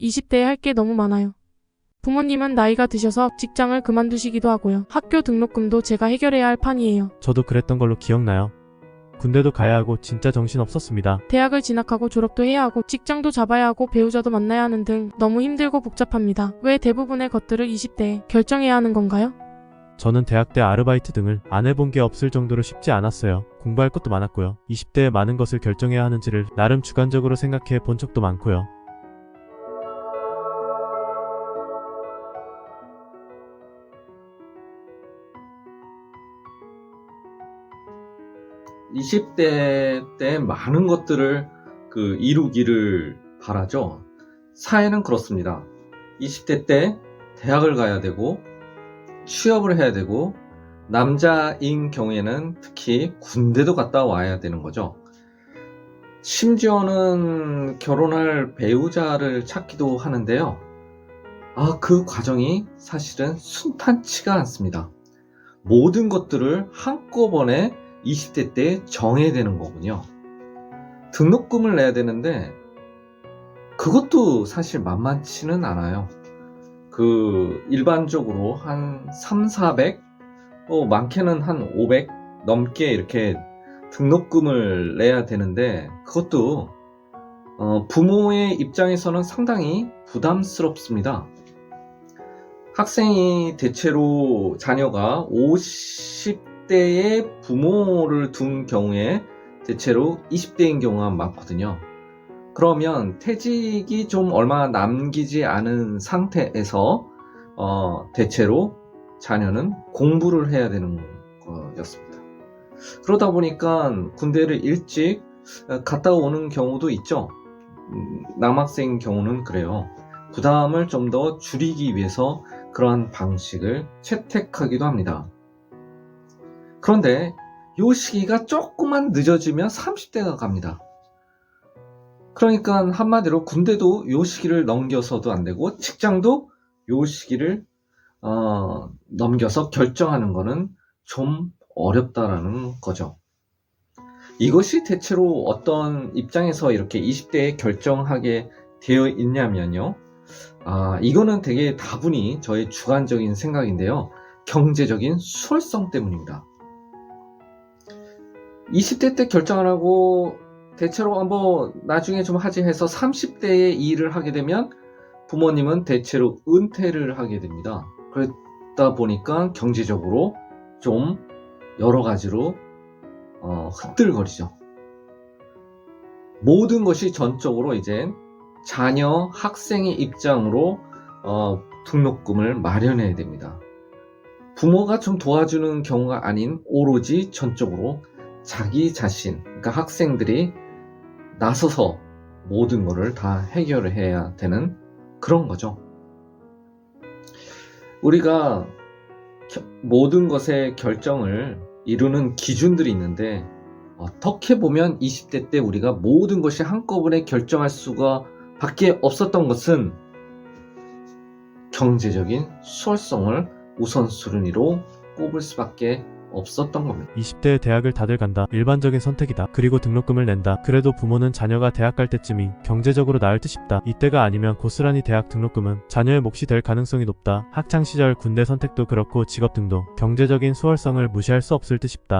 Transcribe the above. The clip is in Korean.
20대에 할 게 너무 많아요. 부모님은 나이가 드셔서 직장을 그만두시기도 하고요. 학교 등록금도 제가 해결해야 할 판이에요. 저도 그랬던 걸로 기억나요. 군대도 가야 하고 진짜 정신 없었습니다. 대학을 진학하고 졸업도 해야 하고 직장도 잡아야 하고 배우자도 만나야 하는 등 너무 힘들고 복잡합니다. 왜 대부분의 것들을 20대에 결정해야 하는 건가요? 저는 대학 때 아르바이트 등을 안 해본 게 없을 정도로 쉽지 않았어요. 공부할 것도 많았고요. 20대에 많은 것을 결정해야 하는지를 나름 주관적으로 생각해 본 적도 많고요. 이십 대 때 많은 것들을 이루기를 바라죠. 사회는 그렇습니다. 20대 때 대학을 가야 되고 취업을 해야 되고 남자인 경우에는 특히 군대도 갔다 와야 되는 거죠. 심지어는 결혼할 배우자를 찾기도 하는데요. 그 과정이 사실은 순탄치가 않습니다. 모든 것들을 한꺼번에 20대 때 정해야 되는 거군요. 등록금을 내야 되는데 그것도 사실 만만치는 않아요. 일반적으로 한 3, 400, 많게는 한 500 넘게 이렇게 등록금을 내야 되는데 그것도 부모의 입장에서는 상당히 부담스럽습니다. 학생이 대체로 자녀가 50대의 부모를 둔 경우에 대체로 20대인 경우가 많거든요. 그러면 퇴직이 좀 얼마 남기지 않은 상태에서 대체로 자녀는 공부를 해야 되는 거였습니다. 그러다 보니까 군대를 일찍 갔다 오는 경우도 있죠. 남학생 경우는 그래요. 부담을 좀 더 줄이기 위해서 그러한 방식을 채택하기도 합니다. 그런데 이 시기가 조금만 늦어지면 30대가 갑니다. 그러니까 한마디로 군대도 이 시기를 넘겨서도 안 되고 직장도 이 시기를 넘겨서 결정하는 거는 좀 어렵다라는 거죠. 이것이 대체로 어떤 입장에서 이렇게 20대에 결정하게 되어 있냐면요. 이거는 되게 다분히 저의 주관적인 생각인데요. 경제적인 수월성 때문입니다. 20대 때 결정을 하고 대체로 나중에 좀 하지 해서 30대에 이 일을 하게 되면 부모님은 대체로 은퇴를 하게 됩니다. 그러다 보니까 경제적으로 좀 여러 가지로 흔들거리죠. 모든 것이 전적으로 이제 자녀, 학생의 입장으로 등록금을 마련해야 됩니다. 부모가 좀 도와주는 경우가 아닌 오로지 전적으로 자기 자신, 그러니까 학생들이 나서서 모든 것을 다 해결을 해야 되는 그런 거죠. 우리가 모든 것의 결정을 이루는 기준들이 있는데 어떻게 보면 20대 때 우리가 모든 것이 한꺼번에 결정할 수가 밖에 없었던 것은 경제적인 수월성을 우선순위로 꼽을 수밖에 없었던 겁니다. 20대에 대학을 다들 간다. 일반적인 선택이다. 그리고 등록금을 낸다. 그래도 부모는 자녀가 대학 갈 때쯤이 경제적으로 나을 듯 싶다. 이때가 아니면 고스란히 대학 등록금은 자녀의 몫이 될 가능성이 높다. 학창시절 군대 선택도 그렇고 직업 등도 경제적인 수월성을 무시할 수 없을 듯 싶다.